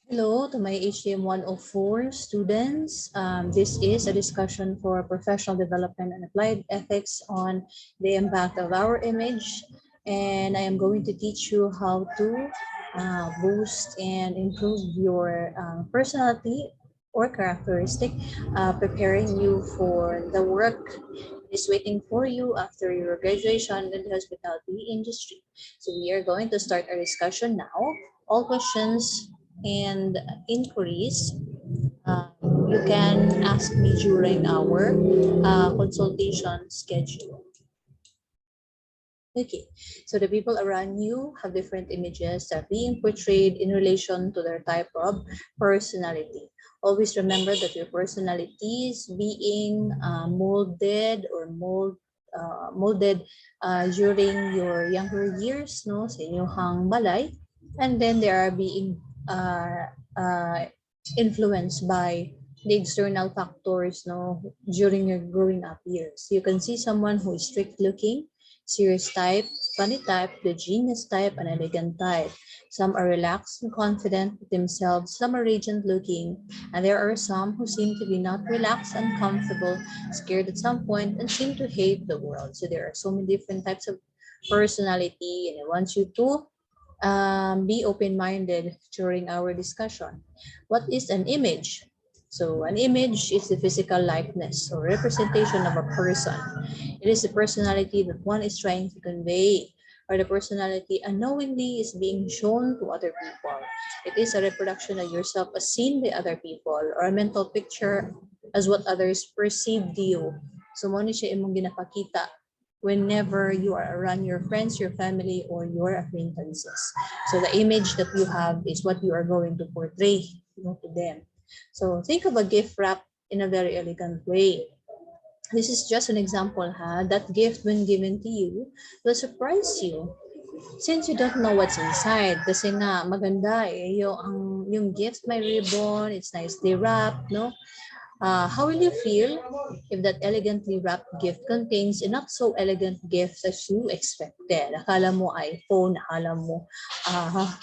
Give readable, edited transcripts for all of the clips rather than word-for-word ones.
Hello to my HTM 104 students. This is a discussion for professional development and applied ethics on the impact of our image. And I am going to teach you how to boost and improve your personality or characteristic, preparing you for the work that is waiting for you after your graduation in the hospitality industry. So we are going to start our discussion now. All questions and inquiries, you can ask me during our consultation schedule. Okay, so the people around you have different images that are being portrayed in relation to their type of personality. Always remember that your personality is being molded during your younger years, no, sa inyong balay, and then they are being influenced by the external factors, no, during your growing up years. You can see someone who is strict looking, serious type, funny type, the genius type, and elegant type. Some are relaxed and confident with themselves, some are radiant looking, and there are some who seem to be not relaxed and comfortable, scared at some point, and seem to hate the world. So there are so many different types of personality, and I want you to be open-minded during our discussion. What is an image? So an image is the physical likeness or representation of a person. It is the personality that one is trying to convey, or the personality unknowingly is being shown to other people. It is a reproduction of yourself as seen by other people, or a mental picture as what others perceive you. So mo ni siya imong ginapakita whenever you are around your friends, your family, or your acquaintances. So the image that you have is what you are going to portray, to them. So think of a gift wrap in a very elegant way. This is just an example, that gift when given to you will surprise you since you don't know what's inside. Kasi nga maganda yung gift may ribbon, it's nicely wrapped, no? How will you feel if that elegantly wrapped gift contains a not so elegant gift as you expected? Akala mo iPhone, akala mo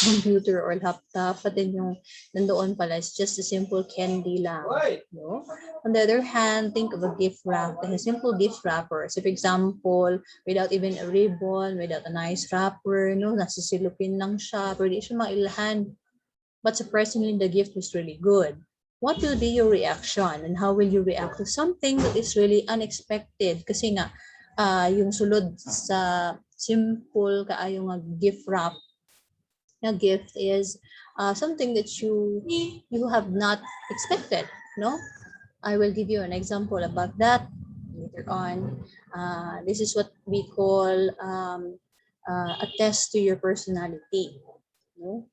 computer or laptop, but then yung nandoon pala is just a simple candy lang. No? On the other hand, think of a gift wrap, a simple gift wrapper. So for example, without even a ribbon, without a nice wrapper, no, nasa silupin lang siya, pwede siya mailahan. But surprisingly, the gift was really good. What will be your reaction and how will you react to something that is really unexpected? Kasi nga, yung sulod sa simple kaayong gift wrap na gift is something that you have not expected, no? I will give you an example about that later on. This is what we call a test to your personality, no?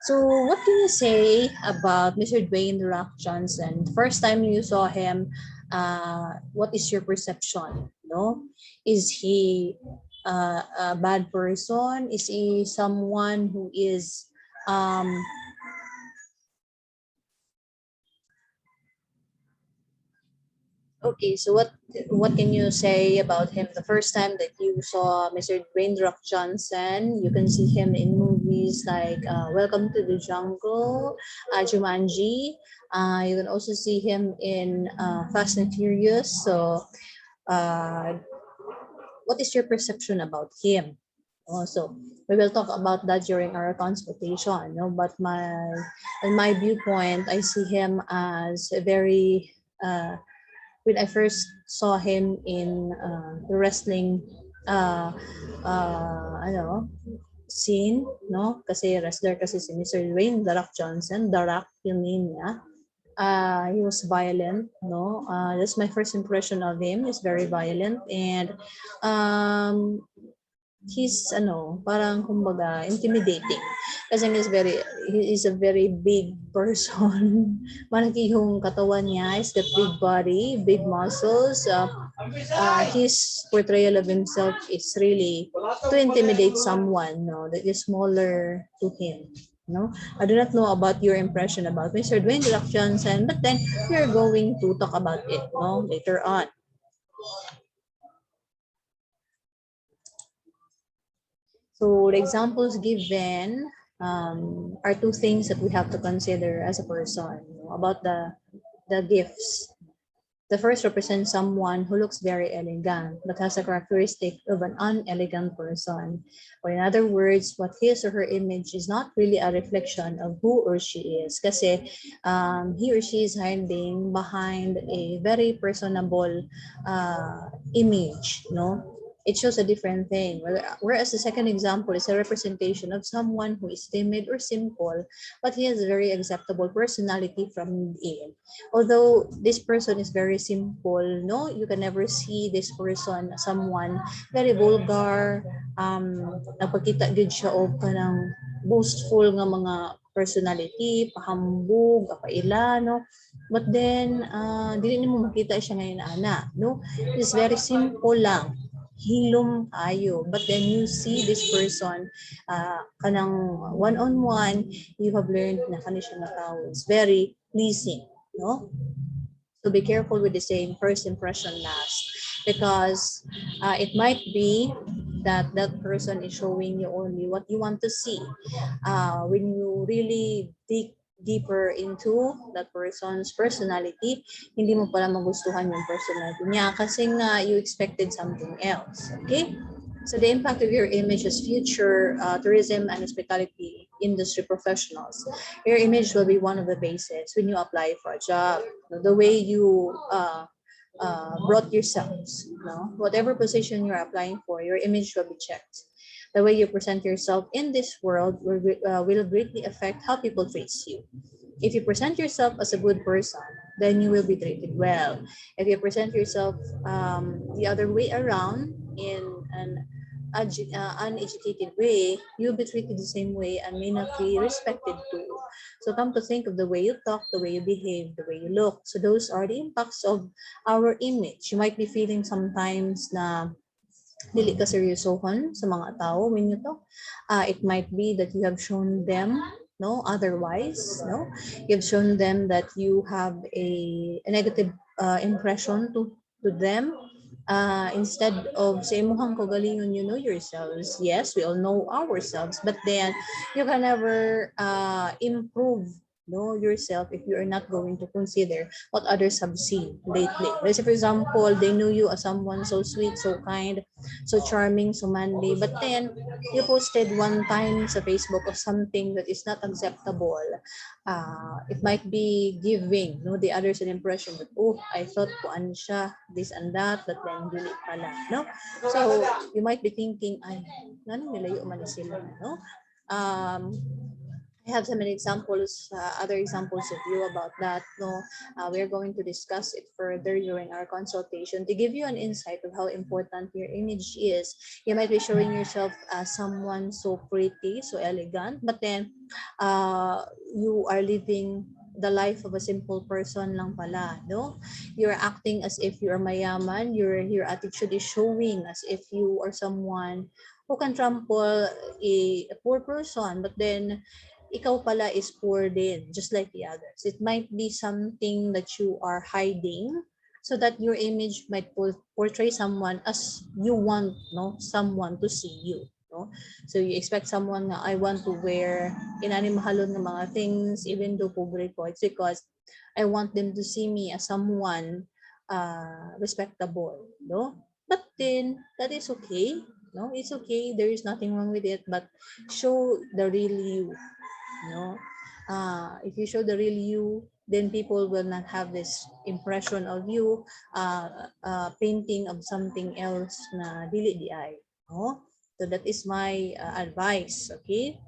So what can you say about Mr. Dwayne "The Rock" Johnson? First time you saw him, what is your perception? No, is he a bad person? Is he someone who is okay? So what can you say about him? The first time that you saw Mr. Dwayne "The Rock" Johnson, you can see him in movies like Welcome to the Jungle, Jumanji. You can also see him in Fast and Furious. So, what is your perception about him? Also, we will talk about that during our consultation. No, but in my viewpoint, I see him as a very when I first saw him in the wrestling scene, no? Kasi wrestler kasi si Mr. Dwayne "The Rock" Johnson, The Rock yung name niya. He was violent, no? That's my first impression of him. He's very violent and he's parang kumbaga intimidating kasi he is a very big person. Malaki yung katawan niya, he's got big body, big muscles. His portrayal of himself is really to intimidate someone, no, that is smaller to him. No, I do not know about your impression about Mr. Dwayne "The Rock" Johnson, but then we're going to talk about it, no, later on. So the examples given are two things that we have to consider as a person, about the gifts. The first represents someone who looks very elegant but has a characteristic of an unelegant person. Or in other words, what his or her image is not really a reflection of who or she is. Kasi he or she is hiding behind a very personable image, no? It shows a different thing. Whereas the second example is a representation of someone who is timid or simple, but he has a very acceptable personality from within. Although this person is very simple, no, you can never see this person someone very vulgar, nagpakita gid siya og kanang boastful nga mga personality, pahambog, kapaila, no. But then dili nimo makita siya ngayon ana, no. It's very simple lang, hilom kayo, but then you see this person kanang one-on-one, you have learned na kani siya na tao is very pleasing, no? So be careful with the saying first impression last, because it might be that that person is showing you only what you want to see. When you really dig deeper into that person's personality, hindi mo pala magustuhan yung personality niya kasi nga you expected something else. Okay? So the impact of your image as future tourism and hospitality industry professionals. Your image will be one of the bases when you apply for a job. The way you brought yourselves, whatever position you're applying for, your image will be checked. The way you present yourself in this world will greatly affect how people treat you. If you present yourself as a good person, then you will be treated well. If you present yourself the other way around, in an uneducated way, you'll be treated the same way and may not be respected too. So come to think of the way you talk, the way you behave, the way you look. So those are the impacts of our image. You might be feeling sometimes na dili ka seryosohon sa mga tao when you talk. It might be that you have shown them otherwise, you've shown them that you have a negative impression to them. Instead of say mukhang kagalingon, you know yourselves. Yes, we all know ourselves, but then you can never improve yourself if you are not going to consider what others have seen lately. Let's say, for example, they knew you as someone so sweet, so kind, so charming, so manly, but then you posted one time sa Facebook of something that is not acceptable. It might be giving the others an impression that, oh, I thought kuan siya, this and that, but then dili pala, no? So you might be thinking, ay, nanong nilayo man sila, no? I have so many examples, other examples of you about that. We're going to discuss it further during our consultation to give you an insight of how important your image is. You might be showing yourself as someone so pretty, so elegant, but then you are living the life of a simple person lang pala, no? You're acting as if you're mayaman, your attitude is showing as if you are someone who can trample a poor person, but then ikaw pala is poor din, just like the others. It might be something that you are hiding so that your image might portray someone as you want someone to see you. So you expect someone na I want to wear inanimahalon ng mga things even though pobre ko. It's because I want them to see me as someone respectable. But then that is okay. It's okay. There is nothing wrong with it. But show the real you. If you show the real you, then people will not have this impression of you painting of something else na dili di ay. So that is my advice, okay?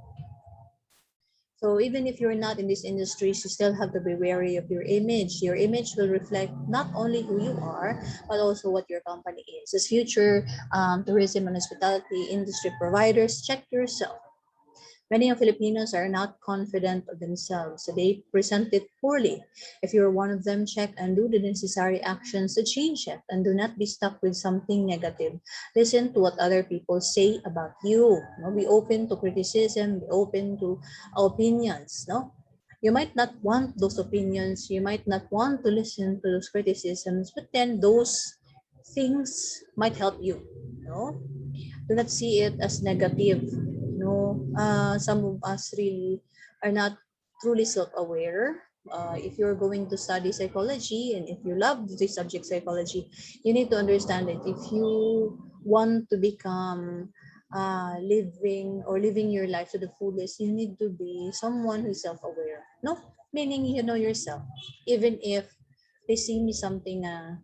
So even if you're not in this industry, you still have to be wary of your image. Your image will reflect not only who you are, but also what your company is. As future tourism and hospitality industry providers, check yourself. Many of Filipinos are not confident of themselves, so they present it poorly. If you're one of them, check and do the necessary actions to change it, and do not be stuck with something negative. Listen to what other people say about you. Be open to criticism, be open to opinions. You might not want those opinions, you might not want to listen to those criticisms, but then those things might help you. Do not see it as negative. No, some of us really are not truly self-aware. If you're going to study psychology and if you love the subject psychology, you need to understand that if you want to become living your life to the fullest, you need to be someone who is self-aware. No, meaning you know yourself, even if they see me something na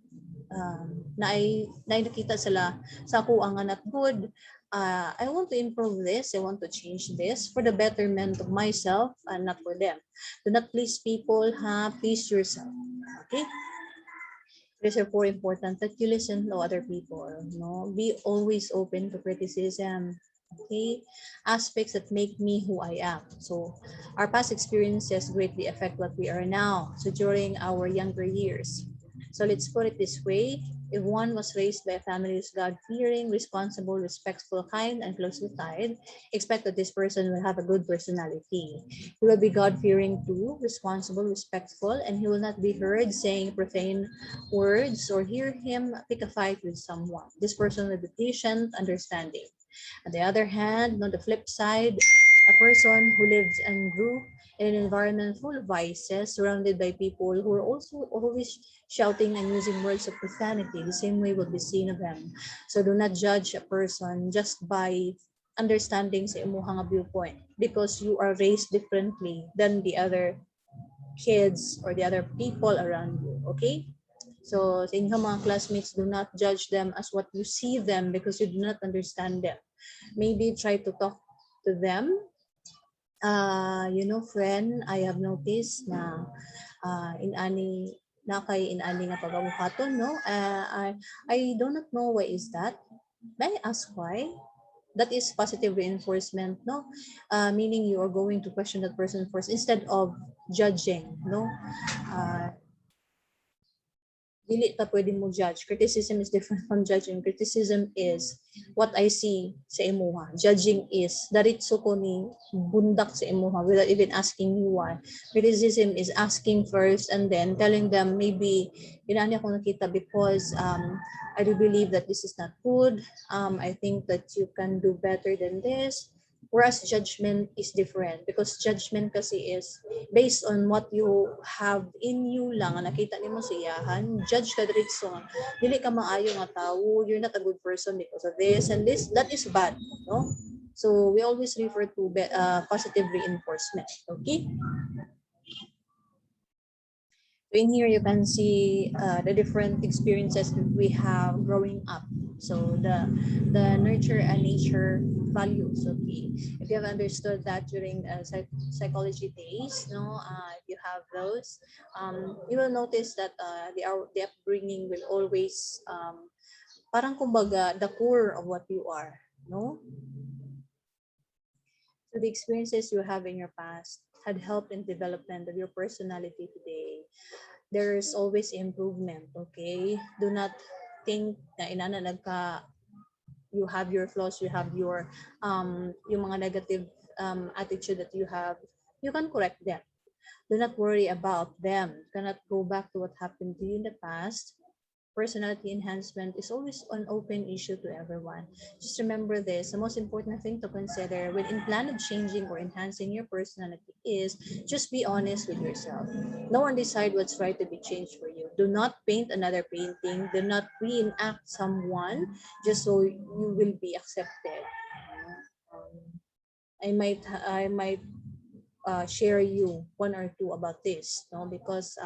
nakita sila sa ako ang not good. I want to improve this. I want to change this for the betterment of myself and not for them. Do not please people, please yourself. Okay? It is therefore important that you listen to other people. No, be always open to criticism. Okay, aspects that make me who I am. So, our past experiences greatly affect what we are now. So, during our younger years. So, let's put it this way: if one was raised by a family who's God-fearing, responsible, respectful, kind, and closely tied, expect that this person will have a good personality. He will be God-fearing too, responsible, respectful, and he will not be heard saying profane words or hear him pick a fight with someone. This person will be patient, understanding. On the other hand, on the flip side, a person who lived and grew in an environment full of vices, surrounded by people who are also always shouting and using words of profanity, the same way will be seen of them. So do not judge a person just by understanding sa imuhang viewpoint because you are raised differently than the other kids or the other people around you. Okay? So sa inyong mga classmates, do not judge them as what you see them because you do not understand them. Maybe try to talk to them. Friend, I have noticed na in ani nga pagabuhaton, no? I do not know why is that. May I ask why? That is positive reinforcement, no? Meaning you are going to question that person first instead of judging, no? Dili ta pwede mo judge. Criticism is different from judging. Criticism is what I see sa imuha. Judging is daritso ko ni bundak sa imuha without even asking me why. Criticism is asking first and then telling them maybe inani ako nakita because I do believe that this is not good. I think that you can do better than this. Whereas judgment is different because judgment kasi is based on what you have in you lang nga nakita nimo sa iyahan, judge ka diretso nga dili ka maayo nga tawo, you're not a good person because of this and this, that is bad, no? So we always refer to positive reinforcement. Okay, so in here you can see the different experiences that we have growing up. So the nurture and nature values. Okay, if you have understood that during psychology days, no, if you have those, you will notice that the upbringing will always parang kumbaga the core of what you are, no. So the experiences you have in your past had helped in development of your personality today. There's always improvement, okay? Do not think na inana you have your flaws, you have your yung mga negative attitude that you have, you can correct them. Do not worry about them. You cannot go back to what happened to you in the past. Personality enhancement is always an open issue to everyone. Just remember this, the most important thing to consider when in plan of changing or enhancing your personality is just be honest with yourself. No one decide what's right to be changed for you. Do not paint another painting. Do not reenact someone just so you will be accepted. I might share you one or two about this, no? Because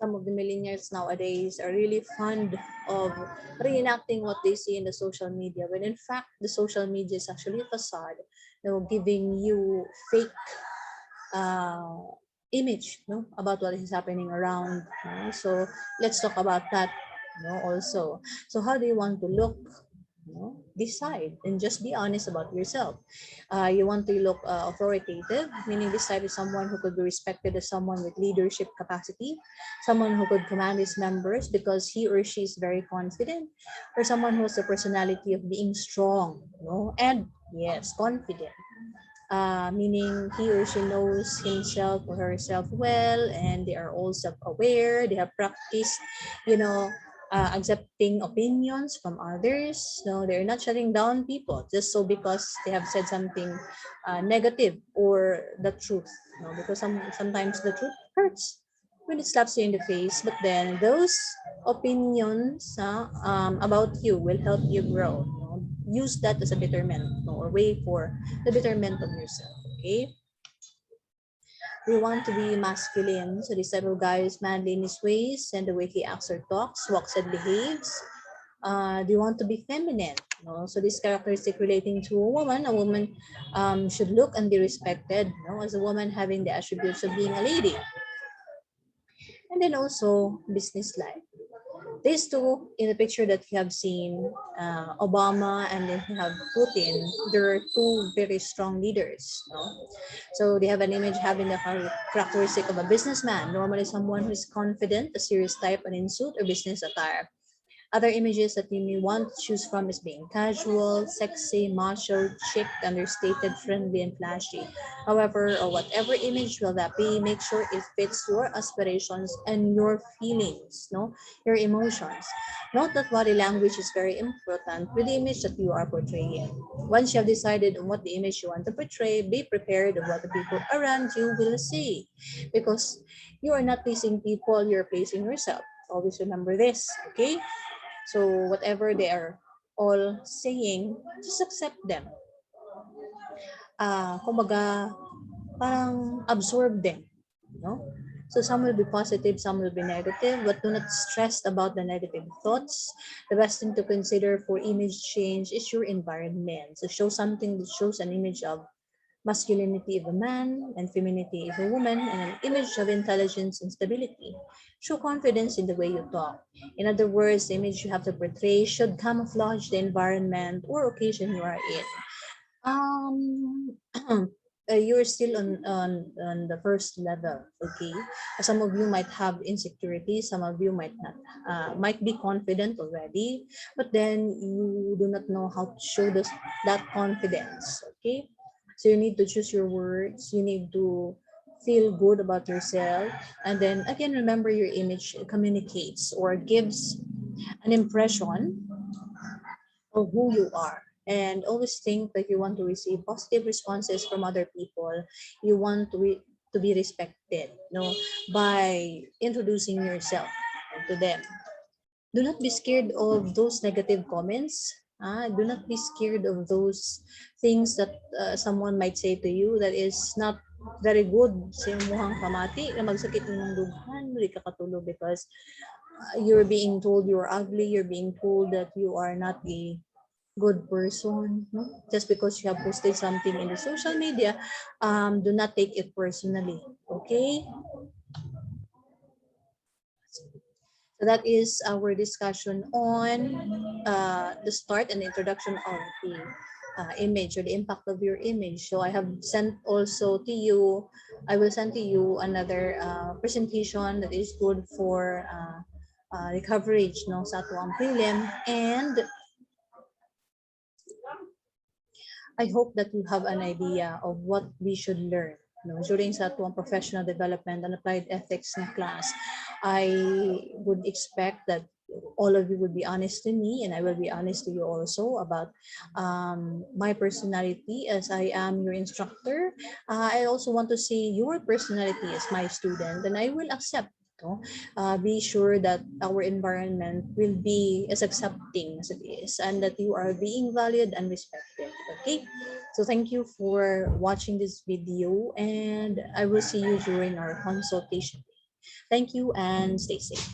some of the millennials nowadays are really fond of reenacting what they see in the social media, when in fact the social media is actually a facade, giving you fake image, no, about what is happening around. No? So let's talk about that, also. So how do you want to look? Decide and just be honest about yourself. You want to look authoritative, meaning this type is someone who could be respected as someone with leadership capacity, someone who could command his members because he or she is very confident, or someone who has the personality of being strong, and yes, confident. Meaning he or she knows himself or herself well, and they are all self-aware. They have practiced, you know, accepting opinions from others. No, they're not shutting down people just so because they have said something negative or the truth. No, because sometimes the truth hurts when it slaps you in the face. But then those opinions about you will help you grow. No? Use that as a betterment, no, or way for the betterment of yourself. Okay. We want to be masculine. So this type of guy is manly in his ways and the way he acts or talks, walks and behaves. They want to be feminine. No? So this characteristic relating to a woman should look and be respected. No? As a woman having the attributes of being a lady. And then also business life. These two in the picture that you have seen, Obama and then you have Putin, they're two very strong leaders. No? So they have an image having the characteristic of a businessman, normally someone who is confident, a serious type, and in suit or business attire. Other images that you may want to choose from is being casual, sexy, macho, chic, understated, friendly, and flashy. However, or whatever image will that be, make sure it fits your aspirations and your feelings, no, your emotions. Note that body language is very important with the image that you are portraying. Once you have decided on what the image you want to portray, be prepared of what the people around you will see, because you are not pleasing people, you're pleasing yourself. Always remember this, okay? So whatever they are all saying, just accept them. Kumbaga, parang absorb them. No? So some will be positive, some will be negative, but do not stress about the negative thoughts. The best thing to consider for image change is your environment. So show something that shows an image of masculinity of a man and femininity of a woman, and an image of intelligence and stability. Show confidence in the way you talk. In other words, the image you have to portray should camouflage the environment or occasion you are in. Um, you're still on the first level, okay? Some of you might have insecurity, some of you might not, might be confident already, but then you do not know how to show that confidence, okay? So you need to choose your words, you need to feel good about yourself, and then again, remember your image communicates or gives an impression of who you are, and always think that you want to receive positive responses from other people. You want to be respected, no, by introducing yourself to them. Do not be scared of those negative comments. Do not be scared of those things that someone might say to you that is not very good sa imuhang kamati na magsakit ng dughan, hindi ka katulog because you're being told you're ugly, you're being told that you are not a good person, no? Just because you have posted something in the social media, do not take it personally, okay? So that is our discussion on the start and introduction of the image or the impact of your image. So I have sent also to you, I will send to you another presentation that is good for the coverage no, sa atuang prelim, and I hope that you have an idea of what we should learn. No, during sa atuang professional development and applied ethics na class, I would expect that all of you would be honest to me, and I will be honest to you also about my personality as I am your instructor. I also want to see your personality as my student, and I will accept. No? Be sure that our environment will be as accepting as it is, and that you are being valued and respected. Okay, so thank you for watching this video, and I will see you during our consultation. Thank you and stay safe.